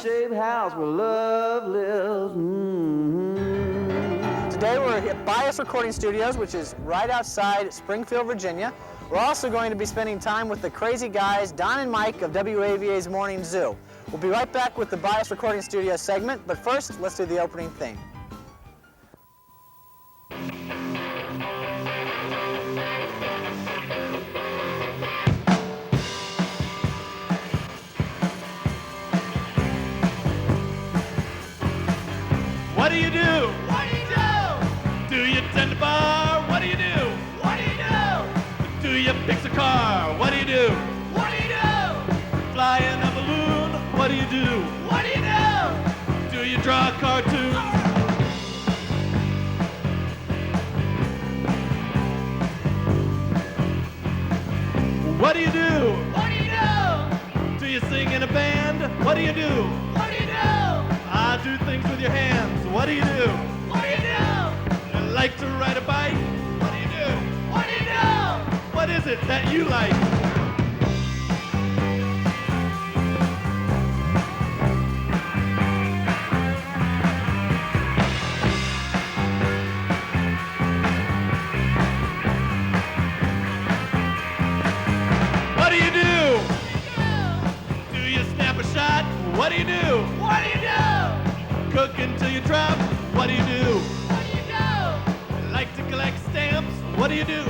heart-shaped house where love lives. Today we're at Bias Recording Studios, which is right outside Springfield, Virginia. We're also going to be spending time with the crazy guys, Don and Mike of WAVA's Morning Zoo. We'll be right back with the Bias Recording Studios segment, but first, let's do the opening theme. What do you do? What do you do? Do you tend to bar? What do you do? What do you do? Do you fix a car? What do you do? What do you do? Fly in a balloon? What do you do? What do you do? Do you draw cartoons? What do you do? What do you do? Do you sing in a band? What do you do? What do you do? I do things with your hands. What do you do? What do you do? You like to ride a bike? What do you do? What do you do? What is it that you like? What do you do? Do you snap a shot? What do you do? What do you do? Cook until you drop? What do you do? What do you do? Like to collect stamps? What do you do?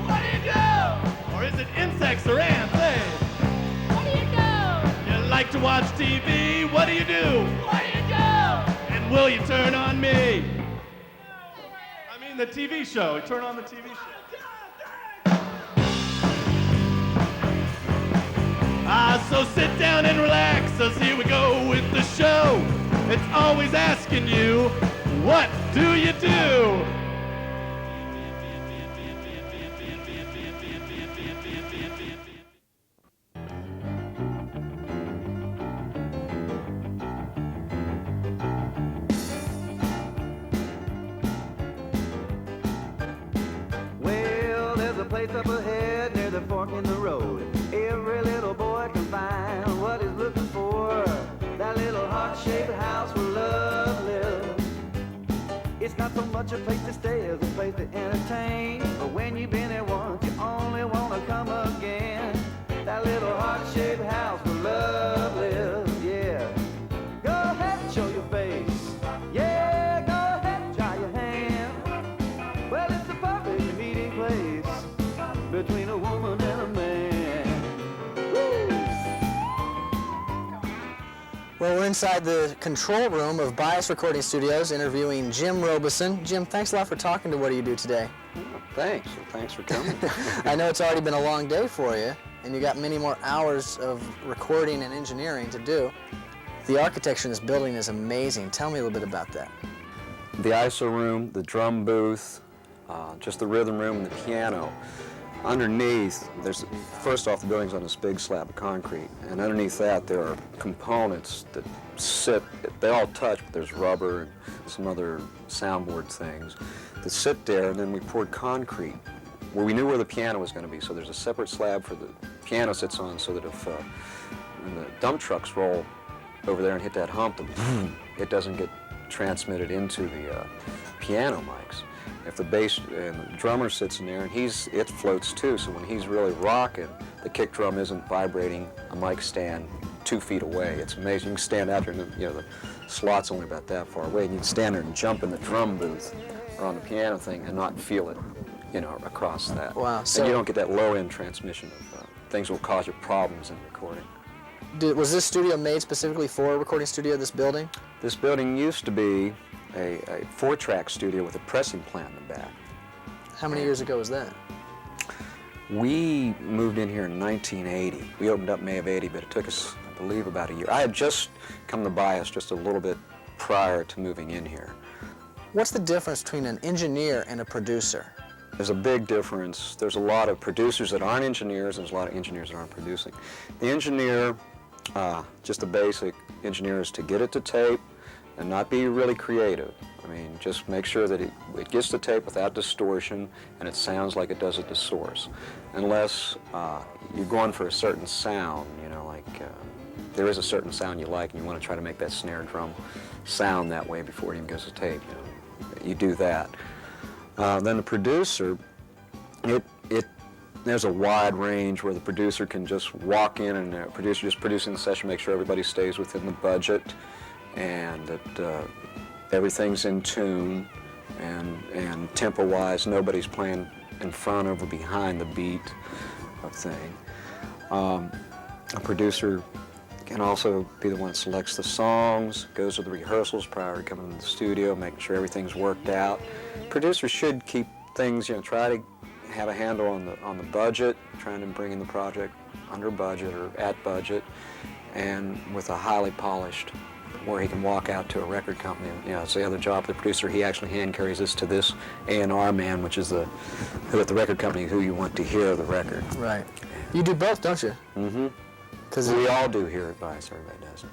What do you do? Or is it insects or ants? Hey! What do you do? You like to watch TV? What do you do? What do you do? And will you turn on me? I mean the TV show. Turn on the TV show. So sit down and relax, as here we go with the show. It's always asking you, what do you do? Well, there's a place up ahead near the fork in the road. Every little boy can find what he's looking for. That little heart-shaped house where love lives. It's not so much a place to stay as a place to entertain. But when you've been there once, you only want to come again. That little heart-shaped house where love lives, yeah. Go ahead and show your face. Yeah, go ahead and try your hand. Well, it's the perfect meeting place between a woman and a man. Well, we're inside the control room of Bias Recording Studios interviewing Jim Robeson. Jim, thanks a lot for talking to What Do You Do today? Thanks. Thanks for coming. I know it's already been a long day for you, and you got many more hours of recording and engineering to do. The architecture in this building is amazing. Tell me a little bit about that. The ISO room, the drum booth, just the rhythm room and the piano. Underneath, first off, the building's on this big slab of concrete, and underneath that there are components that sit, they all touch, but there's rubber and some other soundboard things that sit there, and then we poured concrete where we knew where the piano was going to be, so there's a separate slab for the piano sits on, so that if when the dump trucks roll over there and hit that hump, it doesn't get transmitted into the piano mics. If the bass and the drummer sits in there, and it floats too, so when he's really rocking, the kick drum isn't vibrating a mic stand 2 feet away. It's amazing. You can stand out there, and the slot's only about that far away, and you can stand there and jump in the drum booth or on the piano thing and not feel it, across that. Wow. So and you don't get that low-end transmission of things that will cause you problems in recording. Was this studio made specifically for a recording studio, this building? This building used to be a 4-track studio with a pressing plant in the back. How many years ago was that? We moved in here in 1980. We opened up May of 80, but it took us, I believe, about a year. I had just come to Bias just a little bit prior to moving in here. What's the difference between an engineer and a producer? There's a big difference. There's a lot of producers that aren't engineers, and there's a lot of engineers that aren't producing. The engineer, just the basic engineer, is to get it to tape and not be really creative. I mean, just make sure that it gets to tape without distortion and it sounds like it does at the source. Unless you're going for a certain sound, like there is a certain sound you like, and you want to try to make that snare drum sound that way before it even goes to tape. You do that. Then the producer, there's a wide range where the producer can just walk in, and the producer just producing the session, make sure everybody stays within the budget and that everything's in tune, and tempo-wise, nobody's playing in front of or behind the beat of thing. A producer can also be the one that selects the songs, goes to the rehearsals prior to coming to the studio, making sure everything's worked out. Producers should keep things, try to have a handle on the budget, trying to bring in the project under budget or at budget, and with a highly polished, where he can walk out to a record company. It's the other job of the producer. He actually hand carries this to this A&R man, which is who at the record company who you want to hear the record. Right. You do both, don't you? Mm-hmm. Because we all do hear advice. Everybody does.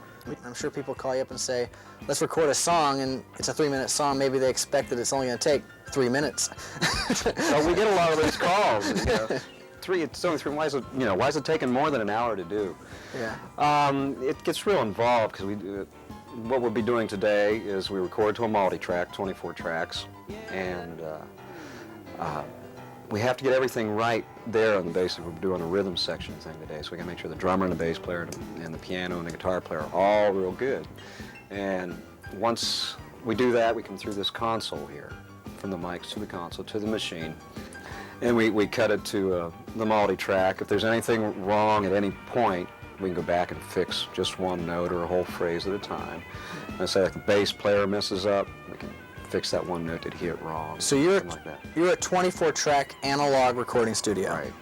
I'm sure people call you up and say, let's record a song, and it's a 3-minute song. Maybe they expect that it's only going to take 3 minutes. Well, we get a lot of those calls. It's only 3. Why is it taking more than an hour to do? Yeah. It gets real involved because what we'll be doing today is we record to a multi-track, 24 tracks, and we have to get everything right there on the bass. We're doing a rhythm section thing today, so we got to make sure the drummer and the bass player and the piano and the guitar player are all real good. And once we do that, we come through this console here, from the mics to the console to the machine, and we cut it to the multi-track. If there's anything wrong at any point, we can go back and fix just one note or a whole phrase at a time. And say like the bass player messes up, we can fix that one note that he hit wrong. So you're like that. You're a 24-track analog recording studio. Right.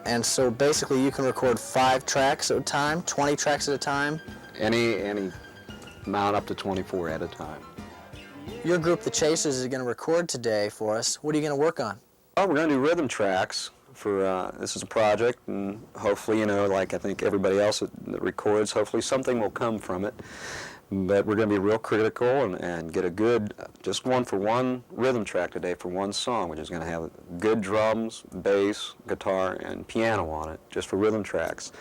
And so basically you can record 5 tracks at a time, 20 tracks at a time? Any amount up to 24 at a time. Your group, The Chasers, is going to record today for us. What are you going to work on? Oh, we're going to do rhythm tracks for, this is a project, and hopefully, like I think everybody else that records, hopefully something will come from it. But we're going to be real critical and get a good, just one rhythm track today for one song, which is going to have good drums, bass, guitar, and piano on it, just for rhythm tracks.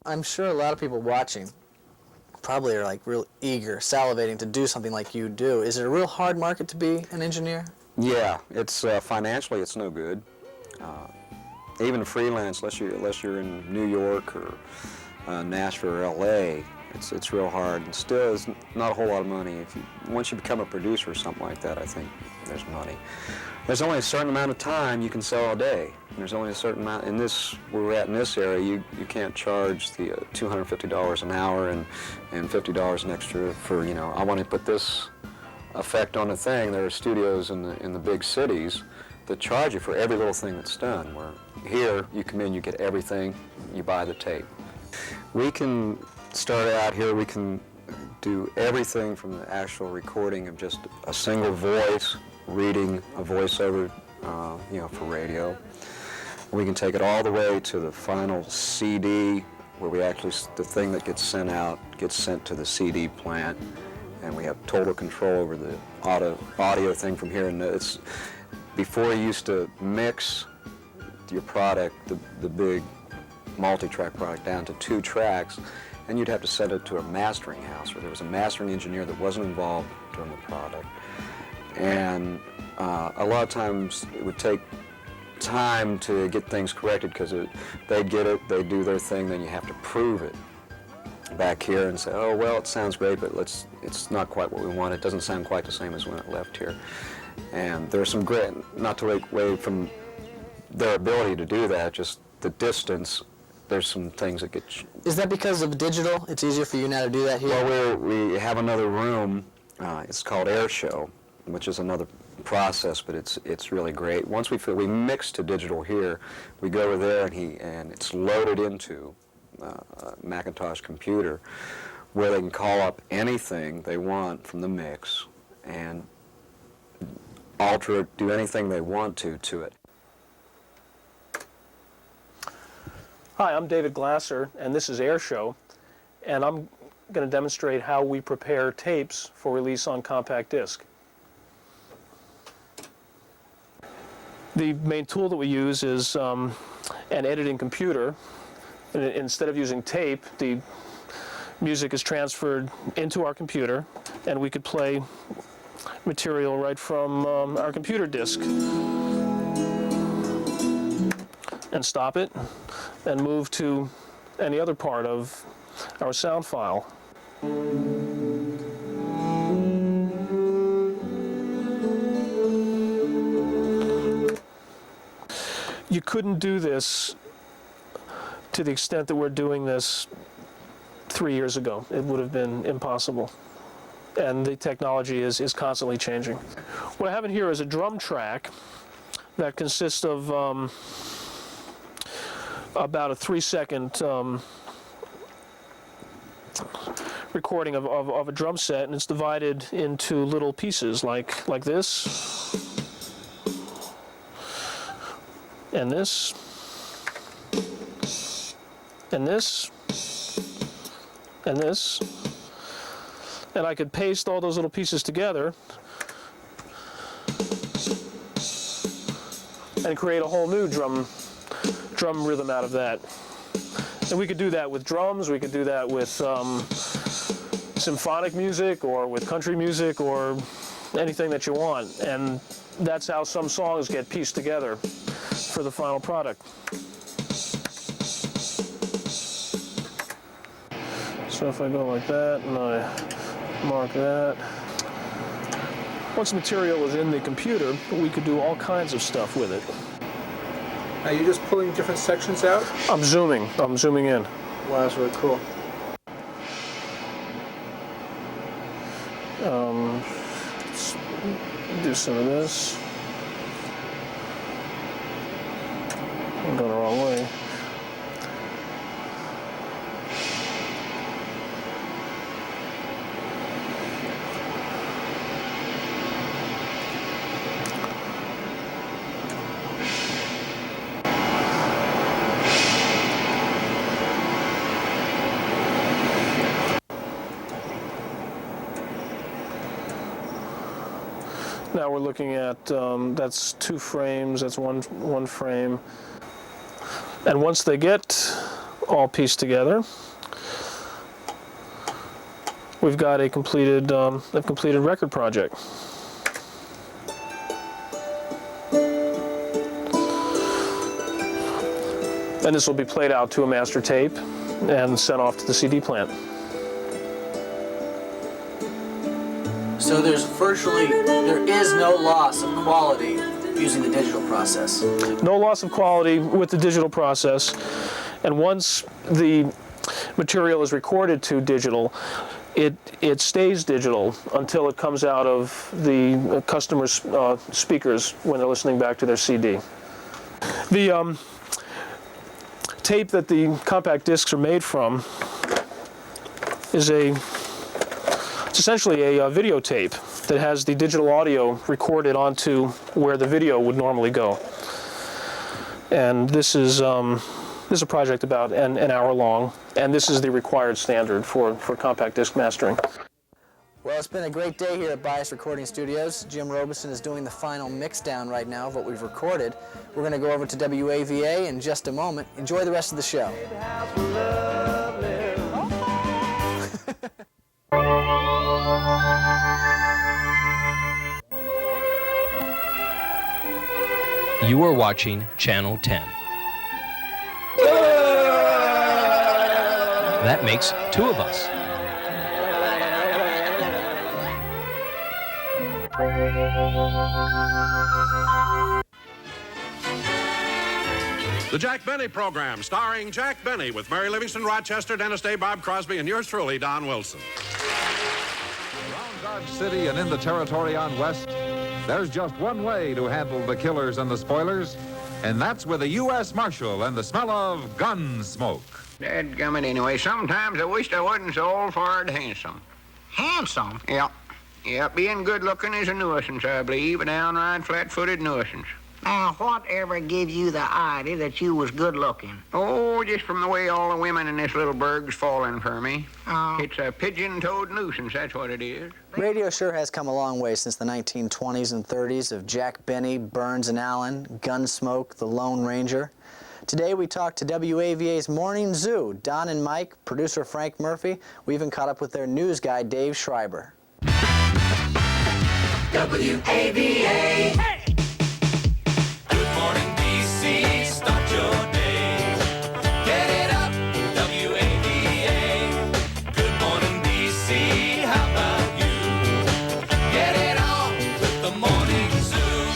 I'm sure a lot of people watching probably are like real eager, salivating to do something like you do. Is it a real hard market to be an engineer? Yeah, it's financially it's no good. Even freelance, unless you're in New York or Nashville or LA, it's real hard. And still, it's not a whole lot of money. Once you become a producer or something like that, I think there's money. There's only a certain amount of time you can sell a day. And there's only a certain amount where we're at in this area. You can't charge the $250 an hour and $50 an extra for I want to put this effect on a thing. There are studios in the big cities that charge you for every little thing that's done. Where here you come in, you get everything, you buy the tape. We can start out here. We can do everything from the actual recording of just a single voice, reading a voiceover, for radio. We can take it all the way to the final CD, where the thing that gets sent out gets sent to the CD plant, and we have total control over the audio thing from here. And before you used to mix your product, the big multi-track product, down to 2 tracks, and you'd have to send it to a mastering house where there was a mastering engineer that wasn't involved during the product. and a lot of times it would take time to get things corrected because they get it, they do their thing, then you have to prove it back here and say, oh, well, it sounds great, but it's not quite what we want. It doesn't sound quite the same as when it left here. And there's some great, not to take away from their ability to do that, just the distance, there's some things that get... Is that because of digital? It's easier for you now to do that here? Well, we have another room, it's called Air Show, which is another process, but it's really great. Once we mix to digital here, we go over there and it's loaded into a Macintosh computer where they can call up anything they want from the mix and alter it, do anything they want to it. Hi, I'm David Glasser, and this is Air Show, and I'm going to demonstrate how we prepare tapes for release on compact disc. The main tool that we use is an editing computer. And instead of using tape, the music is transferred into our computer, and we could play material right from our computer disc and stop it and move to any other part of our sound file. You couldn't do this to the extent that we're doing this 3 years ago. It would have been impossible. And the technology is constantly changing. What I have in here is a drum track that consists of about a 3-second recording of a drum set, and it's divided into little pieces like this, and this, and this, and this, and I could paste all those little pieces together and create a whole new drum rhythm out of that. And we could do that with drums, we could do that with symphonic music or with country music or anything that you want. And that's how some songs get pieced together for the final product. So if I go like that and I mark that. Once the material is in the computer, we could do all kinds of stuff with it. Are you just pulling different sections out? I'm zooming in. Wow, that's really cool. Let's do some of this. I'm going the wrong way. Now we're looking at, that's 2 frames, that's one frame. And once they get all pieced together, we've got a completed record project. And this will be played out to a master tape and sent off to the CD plant. So there is no loss of quality using the digital process. No loss of quality with the digital process, and once the material is recorded to digital, it stays digital until it comes out of the customer's speakers when they're listening back to their CD. The tape that the compact discs are made from is it's essentially a videotape that has the digital audio recorded onto where the video would normally go. And this is a project about an hour long, and this is the required standard for compact disc mastering. Well, it's been a great day here at Bias Recording Studios. Jim Robeson is doing the final mix down right now of what we've recorded. We're going to go over to WAVA in just a moment. Enjoy the rest of the show. You are watching Channel 10. That makes two of us. The Jack Benny Program, starring Jack Benny with Mary Livingston, Rochester, Dennis Day, Bob Crosby, and yours truly, Don Wilson. Around Dodge City and in the territory on West, there's just one way to handle the killers and the spoilers, and that's with a U.S. Marshal and the smell of gun smoke. Dadgummit, anyway, sometimes I wished I wasn't so old-fard handsome. Handsome? Yeah. Yeah, being good-looking is a nuisance, I believe, a downright flat-footed nuisance. Now, whatever gives you the idea that you was good-looking? Oh, just from the way all the women in this little burg's falling for me. Oh. It's a pigeon-toed nuisance, that's what it is. Radio sure has come a long way since the 1920s and 30s of Jack Benny, Burns and Allen, Gunsmoke, The Lone Ranger. Today we talked to WAVA's Morning Zoo, Don and Mike, producer Frank Murphy. We even caught up with their news guy, Dave Schreiber. WAVA. Hey! Good morning, DC. Start your day. Get it up, WAVA. Good morning, DC. How about you? Get it on with the Morning Zoo.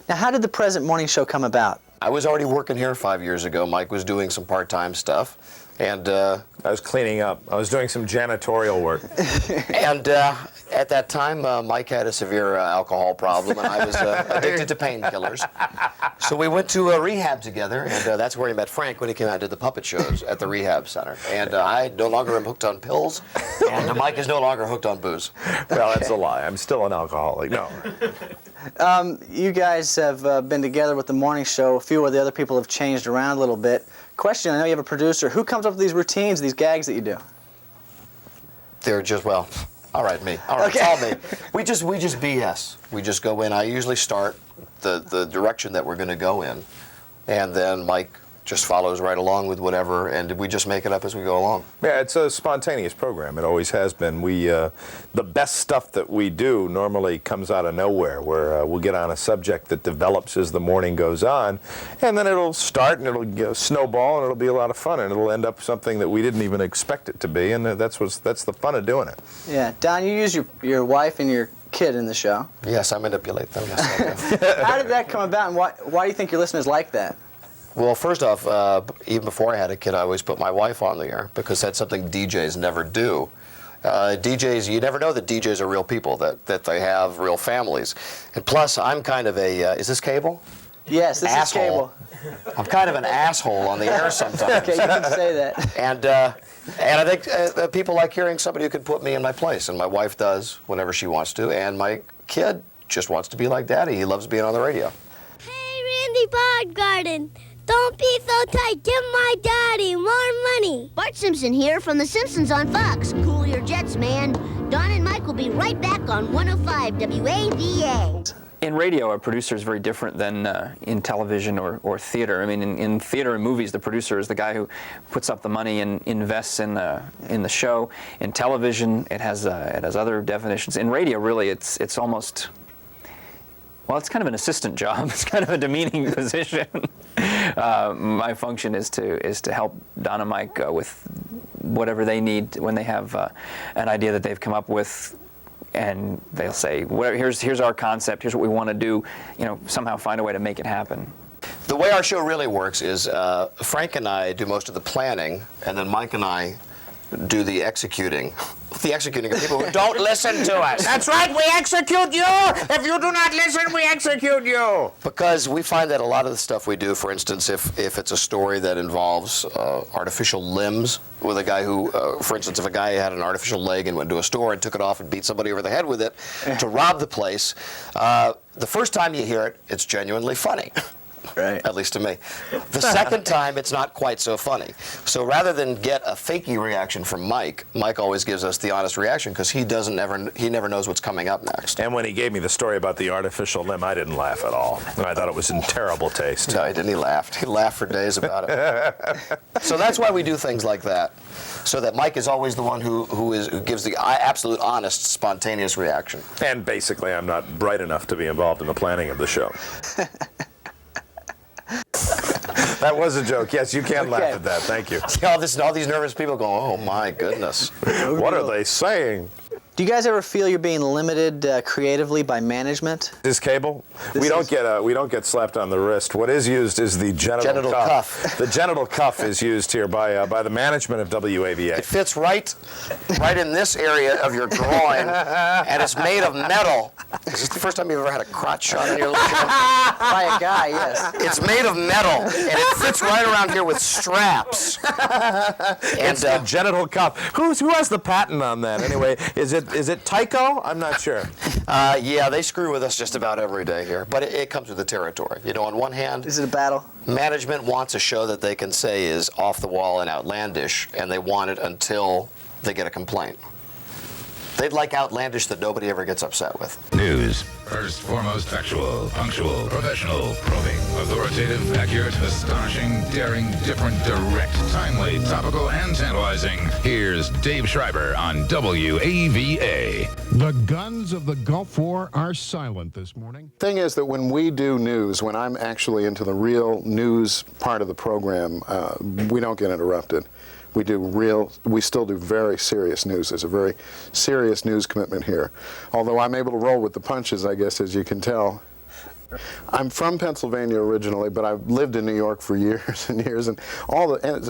Now, how did the present morning show come about? I was already working here 5 years ago. Mike was doing some part-time stuff, and I was cleaning up. I was doing some janitorial work. And at that time, Mike had a severe alcohol problem, and I was addicted to painkillers. So we went to rehab together, and that's where he met Frank when he came out and did the puppet shows at the rehab center. And I no longer am hooked on pills, and Mike is no longer hooked on booze. Well, that's a lie. I'm still an alcoholic. No. You guys have been together with the morning show. A few of the other people have changed around a little bit. Question, I know you have a producer. Who comes up with these routines, these gags that you do? They're just, well, all right, me. All right, Okay. it's all me. We just BS. We just go in. I usually start the direction that we're going to go in, and then Mike just follows right along with whatever, and we just make it up as we go along. Yeah, it's a spontaneous program. It always has been. We, the best stuff that we do normally comes out of nowhere, where we'll get on a subject that develops as the morning goes on, and then it'll start and it'll snowball and it'll be a lot of fun, and it'll end up something that we didn't even expect it to be, and that's the fun of doing it. Yeah, Don, you use your wife and your kid in the show. Yes, I manipulate them. Yes, I do. How did that come about, and why do you think your listeners like that? Well, first off, even before I had a kid, I always put my wife on the air because that's something DJs never do. DJs, you never know that DJs are real people, that they have real families. And plus, I'm kind of a, is this cable? Yes, this asshole. is cable. I'm kind of an asshole on the air sometimes. Okay, you can say that. And I think people like hearing somebody who can put me in my place, and my wife does whenever she wants to, and my kid just wants to be like Daddy. He loves being on the radio. Hey, Randy Bodgarden. Don't be so tight. Give my daddy more money. Bart Simpson here from The Simpsons on Fox. Cool your jets, man. Don and Mike will be right back on 105 WAVA. In radio, a producer is very different than in television or theater. I mean, in theater and movies, the producer is the guy who puts up the money and invests in the show. In television, it has other definitions. In radio, really, it's almost, well, it's kind of an assistant job. It's kind of a demeaning position. My function is to help Don and Mike with whatever they need when they have an idea that they've come up with, and they'll say, here's our concept, here's what we want to do, somehow find a way to make it happen. The way our show really works is Frank and I do most of the planning, and then Mike and I do the executing. The executing of people who don't listen to us. That's right, we execute you! If you do not listen, we execute you! Because we find that a lot of the stuff we do, for instance, if it's a story that involves artificial limbs, with a guy who, for instance, if a guy had an artificial leg and went to a store and took it off and beat somebody over the head with it to rob the place, the first time you hear it, it's genuinely funny. Right. At least to me. The second time, it's not quite so funny. So rather than get a fakey reaction from Mike always gives us the honest reaction because he never knows what's coming up next. And when he gave me the story about the artificial limb, I didn't laugh at all. I thought it was in terrible taste. No, he didn't. He laughed. He laughed for days about it. So that's why we do things like that, so that Mike is always the one who gives the absolute honest, spontaneous reaction. And basically, I'm not bright enough to be involved in the planning of the show. That was a joke. Yes, you can laugh at that. Thank you. See all these nervous people go, oh my goodness. What are they saying? Do you guys ever feel you're being limited creatively by management? This cable? We don't get slapped on the wrist. What is used is the genital cuff. The genital cuff is used here by the management of WAVA. It fits right in this area of your groin, and it's made of metal. Is this the first time you've ever had a crotch shot on your leg? By a guy, yes. It's made of metal, and it fits right around here with straps. It's a genital cuff. Who has the patent on that anyway? Is it Tyco? I'm not sure. Yeah, they screw with us just about every day here, but it comes with the territory. You know, on one hand, is it a battle? Management wants a show that they can say is off the wall and outlandish, and they want it until they get a complaint. They'd like outlandish that nobody ever gets upset with. News. First, foremost, factual, punctual, professional, probing, authoritative, accurate, astonishing, daring, different, direct, timely, topical, and tantalizing. Here's Dave Schreiber on WAVA. The guns of the Gulf War are silent this morning. Thing is that when we do news, when I'm actually into the real news part of the program, we don't get interrupted. We still do very serious news. There's a very serious news commitment here. Although I'm able to roll with the punches, I guess, as you can tell. I'm from Pennsylvania originally, but I've lived in New York for years and years, and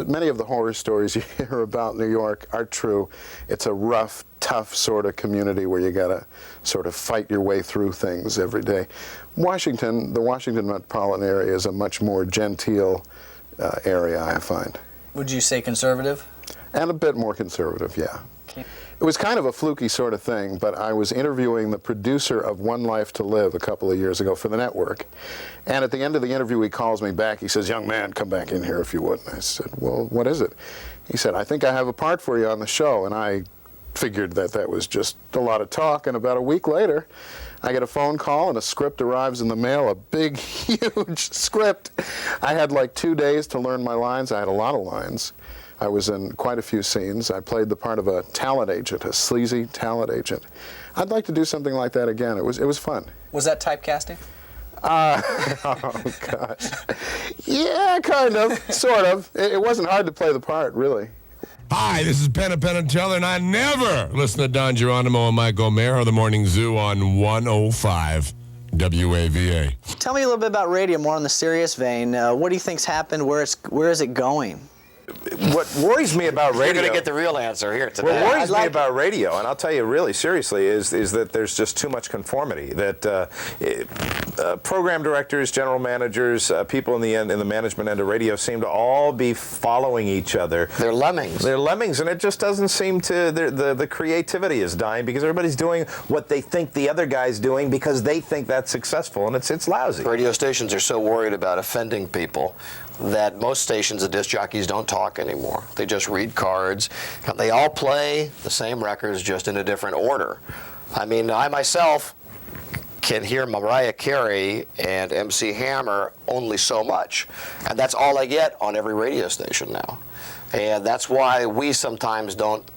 many of the horror stories you hear about New York are true. It's a rough, tough sort of community where you gotta sort of fight your way through things every day. The Washington metropolitan area is a much more genteel area, I find. Would you say conservative? And a bit more conservative, yeah. Okay. It was kind of a fluky sort of thing, but I was interviewing the producer of One Life to Live a couple of years ago for the network. And at the end of the interview, he calls me back. He says, "Young man, come back in here if you would." And I said, "Well, what is it?" He said, "I think I have a part for you on the show." And I figured that was just a lot of talk. And about a week later, I get a phone call and a script arrives in the mail, a big, huge script. I had like 2 days to learn my lines. I had a lot of lines. I was in quite a few scenes. I played the part of a talent agent, a sleazy talent agent. I'd like to do something like that again. It was fun. Was that typecasting? Oh, gosh. Yeah, kind of, sort of. It wasn't hard to play the part, really. Hi, this is Penn and Teller, and I never listen to Don Geronimo and Mike O'Meara, the Morning Zoo on 105 WAVA. Tell me a little bit about radio, more in the serious vein. What do you think's happened? Where is it going? What worries me about radio... You're going to get the real answer here today. What worries me about radio, and I'll tell you really seriously, is that there's just too much conformity. That program directors, general managers, people in the management end of radio seem to all be following each other. They're lemmings. They're lemmings, and it just doesn't seem to... The creativity is dying because everybody's doing what they think the other guy's doing because they think that's successful, and it's lousy. Radio stations are so worried about offending people that most stations, the disc jockeys don't talk anymore. They just read cards. They all play the same records, just in a different order. I mean, I myself can hear Mariah Carey and MC Hammer only so much, and that's all I get on every radio station now. And that's why we sometimes don't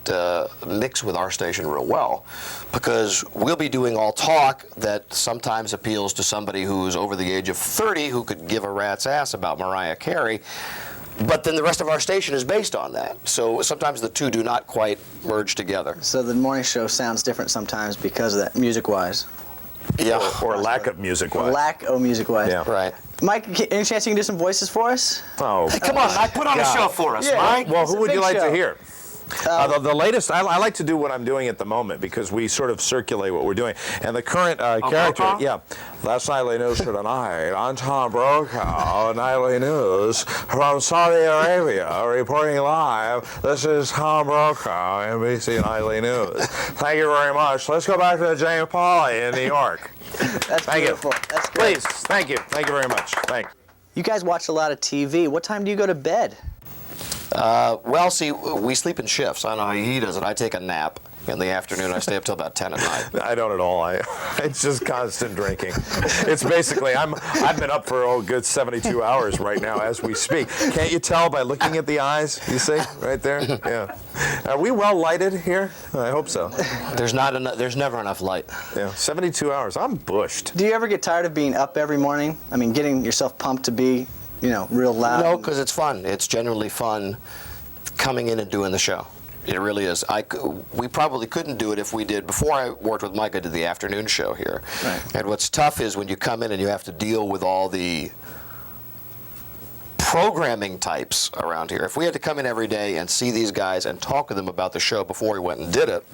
mix with our station real well, because we'll be doing all talk that sometimes appeals to somebody who's over the age of 30 who could give a rat's ass about Mariah Carey, but then the rest of our station is based on that. So sometimes the two do not quite merge together. So the morning show sounds different sometimes because of that, music-wise. Yeah. Or lack of music-wise. Lack of music-wise. Yeah. Right. Mike, any chance you can do some voices for us? Oh, hey, come on, Mike, put on a show for us, Mike. Well, who would you like to hear? The latest, I like to do what I'm doing at the moment because we sort of circulate what we're doing. And the current character, last nightly news for tonight, I'm Tom Brokaw, Nightly News from Saudi Arabia, reporting live. This is Tom Brokaw, NBC Nightly News. Thank you very much. Let's go back to James Pauly in New York. That's beautiful. That's great. Please, thank you. Thank you very much. Thanks. You guys watch a lot of TV. What time do you go to bed? Well, see, we sleep in shifts. I don't know how he does it. I take a nap in the afternoon. I stay up till about 10 at night. I don't at all. It's just constant drinking. It's basically, I've been up for a good 72 hours right now as we speak. Can't you tell by looking at the eyes? You see, right there? Yeah. Are we well lighted here? I hope so. There's never enough light. Yeah, 72 hours. I'm bushed. Do you ever get tired of being up every morning? I mean, getting yourself pumped to be real loud? No, because it's fun. It's genuinely fun coming in and doing the show. It really is. We probably couldn't do it if we did. Before I worked with Mike, I did the afternoon show here. Right. And what's tough is when you come in and you have to deal with all the programming types around here. If we had to come in every day and see these guys and talk to them about the show before we went and did it,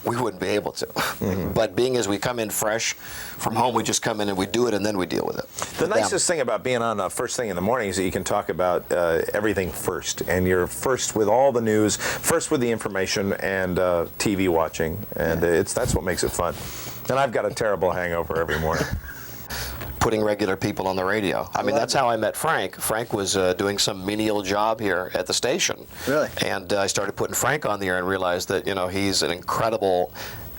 we wouldn't be able to. But being as we come in fresh from home, we just come in and we do it and then we deal with it. The nicest thing about being on first thing in the morning is that you can talk about everything first, and you're first with all the news, first with the information and TV watching, and that's what makes it fun. And I've got a terrible hangover every morning. Putting regular people on the radio. I mean, that's how I met Frank. Frank was doing some menial job here at the station. Really? And I started putting Frank on the air and realized that, he's an incredible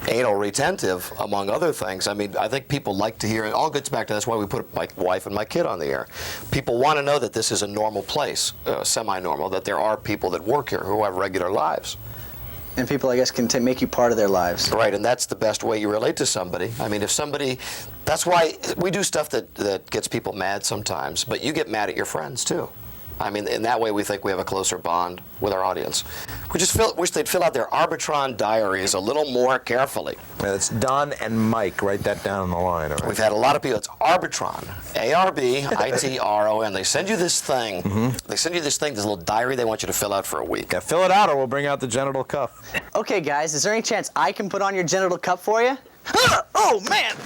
anal retentive, among other things. I mean, I think people like to hear, it all gets back to that's why we put my wife and my kid on the air. People want to know that this is a normal place, semi-normal, that there are people that work here who have regular lives. And people, I guess, can make you part of their lives. Right, and that's the best way you relate to somebody. I mean, if somebody, that's why we do stuff that gets people mad sometimes, but you get mad at your friends too. I mean, in that way, we think we have a closer bond with our audience. We just wish they'd fill out their Arbitron diaries a little more carefully. It's Don and Mike. Write that down on the line. All right? We've had a lot of people. It's Arbitron, A-R-B-I-T-R-O-N. They send you this thing. They send you this thing, this little diary they want you to fill out for a week. Yeah, fill it out or we'll bring out the genital cuff. Okay, guys, is there any chance I can put on your genital cup for you? Oh, man!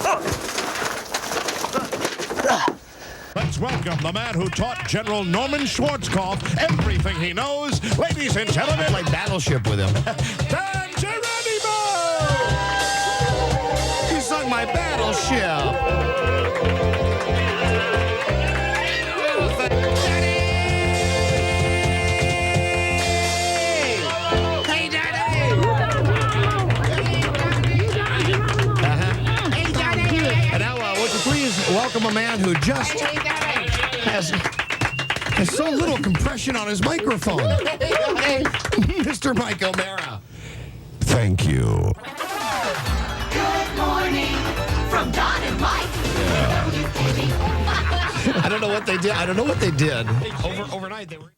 Let's welcome the man who taught General Norman Schwarzkopf everything he knows. Ladies and gentlemen, play Battleship with him. Don Geronimo! You sunk my battleship. Hey, Daddy! Hey, Daddy! And now, would you please welcome a man who just has so little compression on his microphone. Mr. Mike O'Mara. Thank you. Good morning from Don and Mike. I don't know what they did. Overnight they were...